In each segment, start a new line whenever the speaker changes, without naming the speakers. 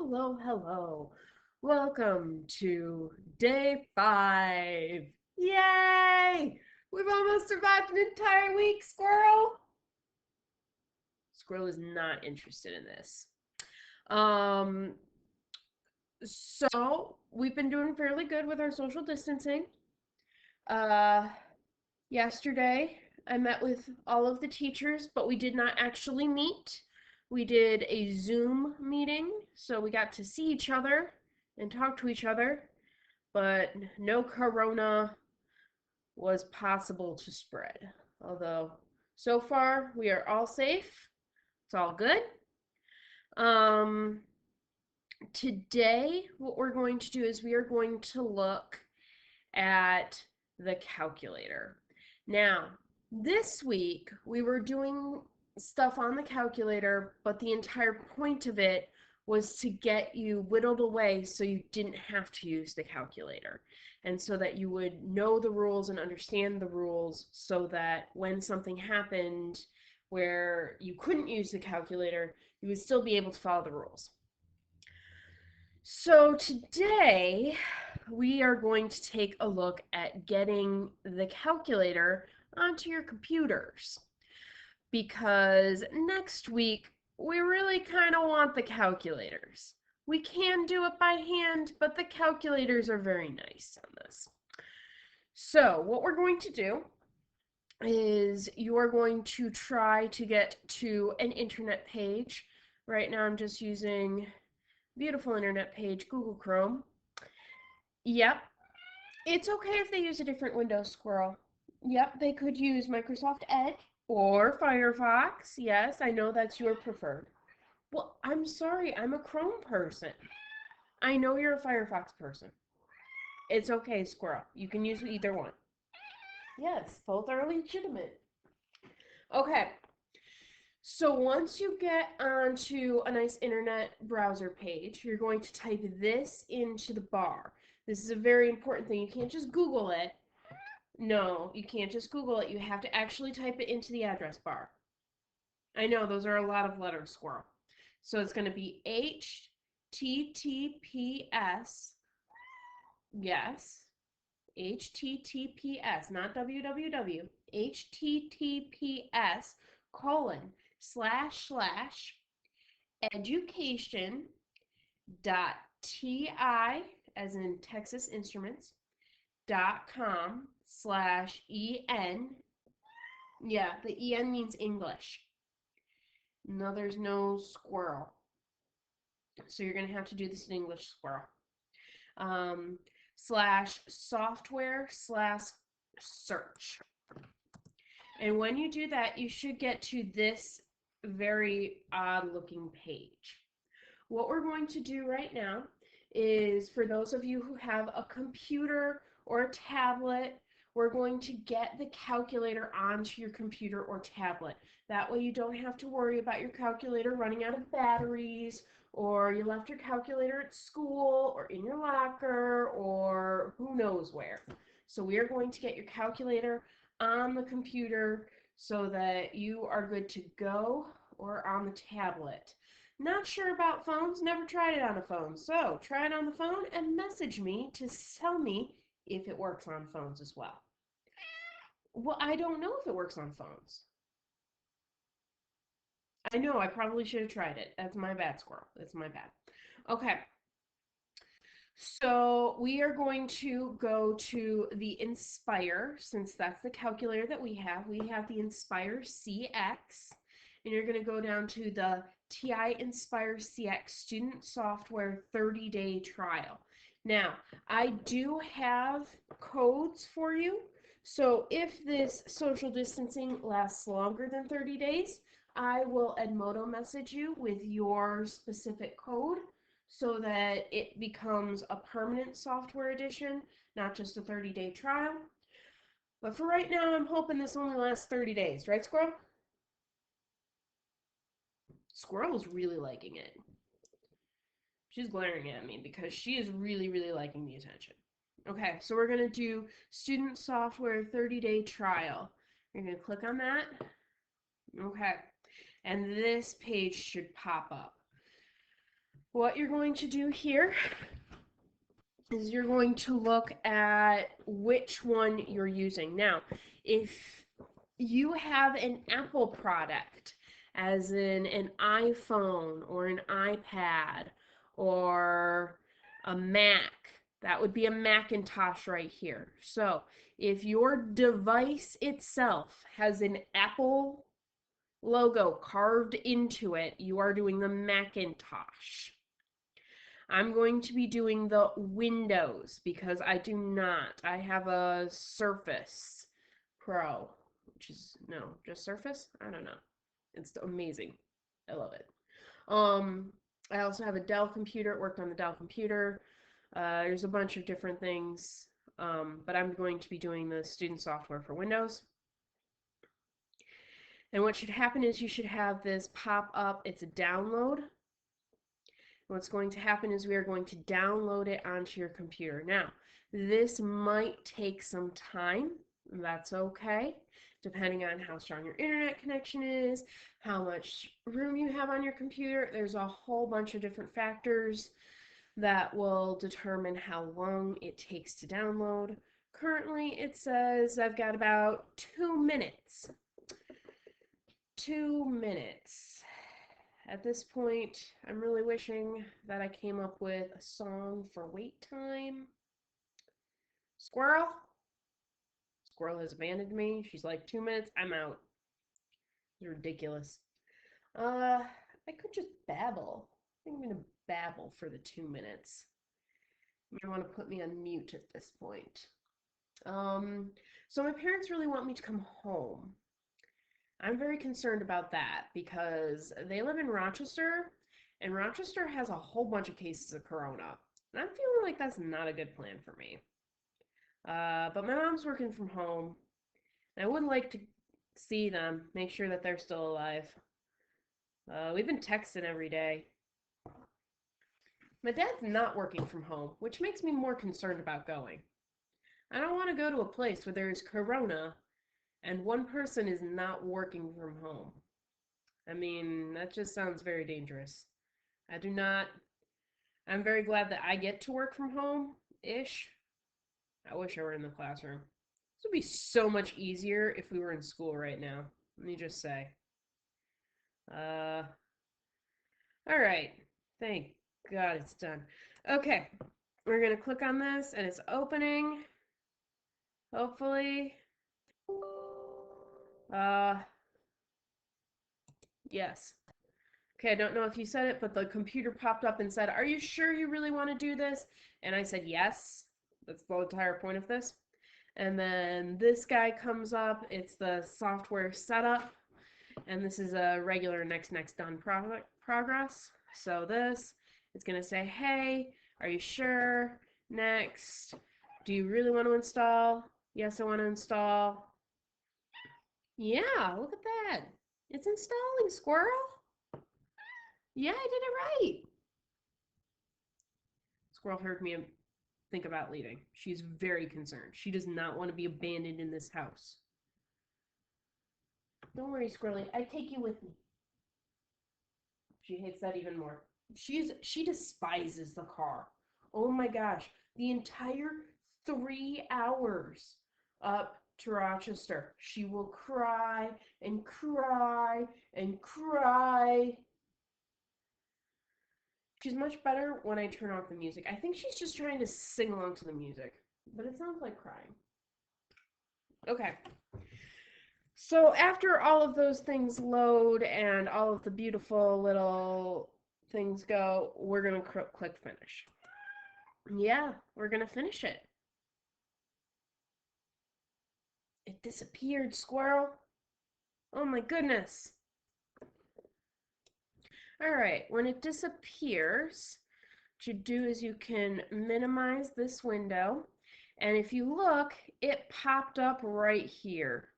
Hello, hello. Welcome to day 5. Yay! We've almost survived an entire week, Squirrel. Squirrel is not interested in this. Um, so we've been doing fairly good with our social distancing. Uh, Yesterday I met with all of the teachers, but we did not actually meet. We did a Zoom meeting, so we got to see each other and talk to each other, but no corona was possible to spread. Although, so far, we are all safe. It's all good. Um, Today, what we're going to do is we are going to look at the calculator. Now, this week, we were doing stuff on the calculator, but the entire point of it was to get you whittled away so you didn't have to use the calculator. And so that you would know the rules and understand the rules so that when something happened where you couldn't use the calculator, you would still be able to follow the rules. So today we are going to take a look at getting the calculator onto your computers because next week we really kind of want the calculators. We can do it by hand, but the calculators are very nice on this. So what we're going to do is you're going to try to get to an internet page. Right now I'm just using beautiful internet page, Google Chrome. Yep, it's okay if they use a different Windows, Squirrel. Yep, they could use Microsoft Edge or Firefox. Yes, I know that's your preferred. Well, I'm sorry, I'm a Chrome person. I know you're a Firefox person. It's okay, Squirrel. You can use either one. Yes, both are legitimate. Okay, so once you get onto a nice internet browser page, you're going to type this into the bar. This is a very important thing. You can't just Google it. No, you can't just Google it. You have to actually type it into the address bar. I know, those are a lot of letters, Squirrel. So it's going to be HTTPS, yes, HTTPS, not www, HTTPS colon slash slash education dot ti, as in Texas Instruments, .com slash en. Yeah, the en means English. No, there's no squirrel. So you're going to have to do this in English, squirrel. Um, slash software slash search. And when you do that, you should get to this very odd looking page. What we're going to do right now is, for those of you who have a computer or a tablet, we're going to get the calculator onto your computer or tablet. That way you don't have to worry about your calculator running out of batteries, or you left your calculator at school or in your locker or who knows where. So we are going to get your calculator on the computer so that you are good to go, or on the tablet. Not sure about phones, never tried it on a phone. So try it on the phone and message me to tell me if it works on phones as well. Well, I don't know if it works on phones. I know, I probably should have tried it. That's my bad, Squirrel. That's my bad. Okay, so we are going to go to the Inspire, since that's the calculator that we have. We have the Inspire CX, and you're going to go down to the TI Inspire CX Student Software 30-day trial. Now, I do have codes for you, so if this social distancing lasts longer than 30 days, I will Edmodo message you with your specific code so that it becomes a permanent software edition, not just a 30-day trial. But for right now, I'm hoping this only lasts 30 days. Right, Squirrel? Squirrel's really liking it. She's glaring at me because she is really, really liking the attention. Okay, so we're going to do Student Software 30-day trial. You're going to click on that. Okay, and this page should pop up. What you're going to do here is you're going to look at which one you're using. Now, if you have an Apple product, as in an iPhone or an iPad or a Mac, that would be a Macintosh right here. So if your device itself has an Apple logo carved into it, you are doing the Macintosh. I'm going to be doing the Windows because I do not. I have a Surface Pro, which is, no, just Surface? I don't know. It's amazing. I love it. Um, I also have a Dell computer. It worked on the Dell computer. There's a bunch of different things, but I'm going to be doing the student software for Windows. And what should happen is you should have this pop up. It's a download. What's going to happen is we are going to download it onto your computer. Now, this might take some time. That's okay, depending on how strong your internet connection is, how much room you have on your computer. There's a whole bunch of different factors that will determine how long it takes to download. Currently, it says I've got about 2 minutes. 2 minutes. At this point, I'm really wishing that I came up with a song for wait time. Squirrel? Squirrel has abandoned me. She's like, 2 minutes, I'm out. It's ridiculous. I could just babble. I think I'm gonna babble for the 2 minutes. You might want to put me on mute at this point. So my parents really want me to come home. I'm very concerned about that because they live in Rochester, and Rochester has a whole bunch of cases of corona. And I'm feeling like that's not a good plan for me. But my mom's working from home, and I would like to see them, make sure that they're still alive. We've been texting every day. My dad's not working from home, which makes me more concerned about going. I don't want to go to a place where there is corona and one person is not working from home. I mean, that just sounds very dangerous. I do not. I'm very glad that I get to work from home ish. I wish I were in the classroom. This would be so much easier if we were in school right now. Let me just say. Uh, all right. Thank God it's done. Okay. We're going to click on this and it's opening. Hopefully. Uh, yes. Okay, I don't know if you said it, but the computer popped up and said, "Are you sure you really want to do this?" And I said, "Yes." That's the entire point of this. And then this guy comes up. It's the software setup. And this is a regular next done progress. So this, it's going to say, "Hey, are you sure? Next. Do you really want to install?" Yes, I want to install. Yeah, look at that. It's installing, squirrel. Yeah, I did it right. Squirrel heard me think about leaving. She's very concerned. She does not want to be abandoned in this house. Don't worry, Squirrely. I take you with me. She hates that even more. She despises the car. Oh my gosh. The entire 3 hours up to Rochester. She will cry and cry and cry. She's much better when I turn off the music. I think she's just trying to sing along to the music, but it sounds like crying. Okay. So after all of those things load and all of the beautiful little things go, we're going to click finish. Yeah, we're going to finish it. It disappeared, squirrel. Oh my goodness. All right, when it disappears, what you do is you can minimize this window. And if you look, it popped up right here.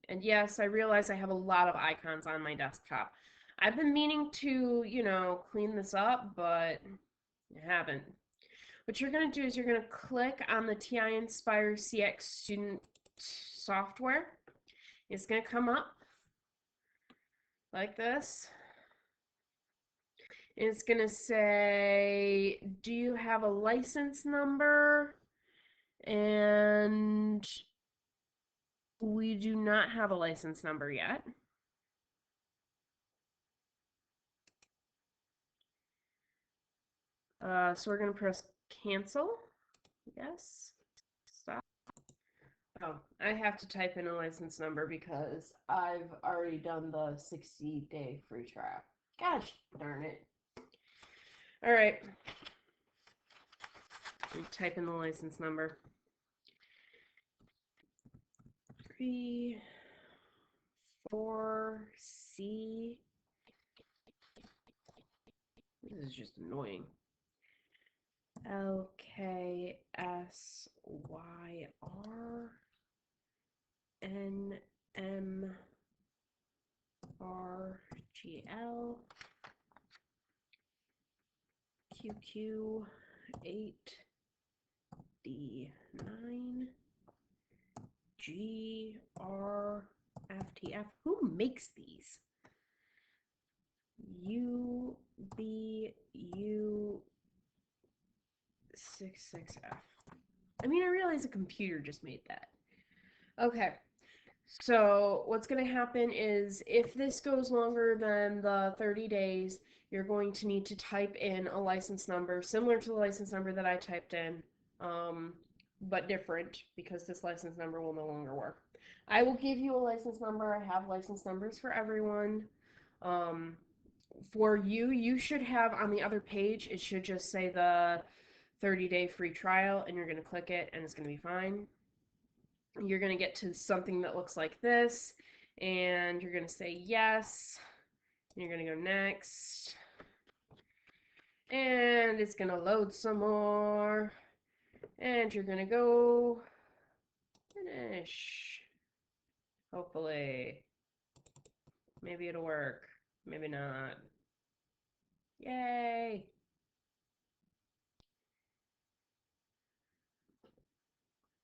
And yes, I realize I have a lot of icons on my desktop. I've been meaning to, clean this up, but I haven't. What you're going to do is you're going to click on the TI Nspire CX student software. It's going to come up like this. It's going to say, do you have a license number? And we do not have a license number yet. So we're going to press cancel. Yes. Stop. Oh, I have to type in a license number because I've already done the 60-day free trial. Gosh darn it. All right. Type in the license number. 34C. This is just annoying. LKSYRNMRGL QQ8D9 GRFTF. Who makes these? UBU66F. I mean, I realize a computer just made that. Okay. So what's going to happen is if this goes longer than the 30 days, you're going to need to type in a license number similar to the license number that I typed in, but different because this license number will no longer work. I will give you a license number. I have license numbers for everyone. For you, you should have on the other page, it should just say the 30-day free trial, and you're going to click it, and it's going to be fine. You're going to get to something that looks like this, and you're going to say yes, and you're going to go next, and it's going to load some more, and you're going to go finish. Hopefully. Maybe it'll work. Maybe not. Yay!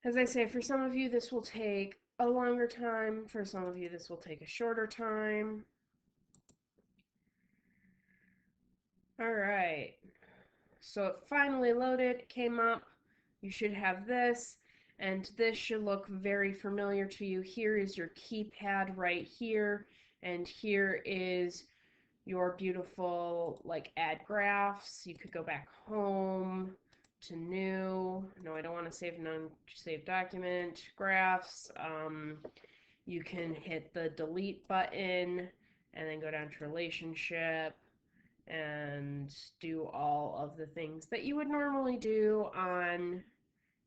As I say, for some of you, this will take a longer time. For some of you, this will take a shorter time. All right. So it finally loaded, it came up. You should have this, and this should look very familiar to you. Here is your keypad right here, and here is your beautiful, like, add graphs. You could go back home to new. No, I don't want to save non-saved document. Graphs. You can hit the delete button and then go down to relationship and do all of the things that you would normally do on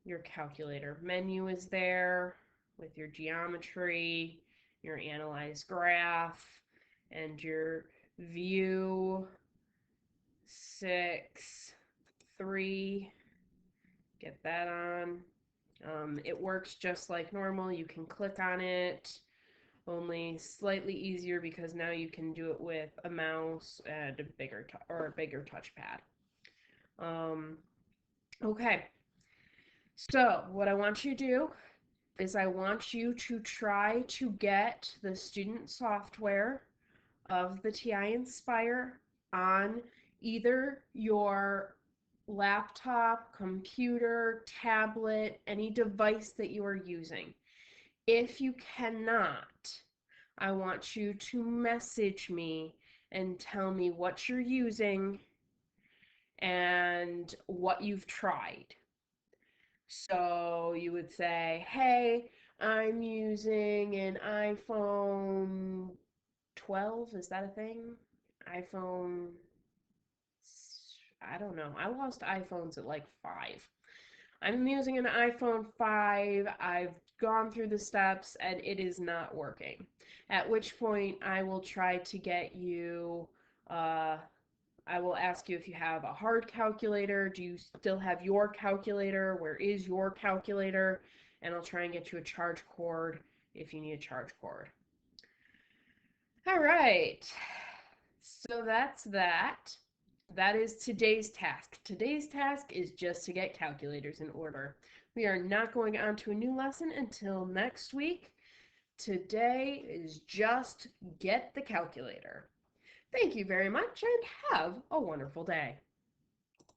your calculator. Menu is there with your geometry, your analyze graph, and your view 6.3. Get that on. It works just like normal. You can click on it, only slightly easier because now you can do it with a mouse and a bigger touchpad. Okay. So what I want you to do is I want you to try to get the student software of the TI Nspire on either your laptop, computer, tablet, any device that you are using. If you cannot, I want you to message me and tell me what you're using and what you've tried. So you would say, hey, I'm using an iPhone 12. Is that a thing? iPhone, I don't know. I lost iPhones at like 5. I'm using an iPhone 5. I've gone through the steps and it is not working. At which point I will try to get you, I will ask you if you have a hard calculator. Do you still have your calculator? Where is your calculator? And I'll try and get you a charge cord if you need a charge cord. All right. So that's that. That is today's task. Today's task is just to get calculators in order. We are not going on to a new lesson until next week. Today is just get the calculator. Thank you very much and have a wonderful day.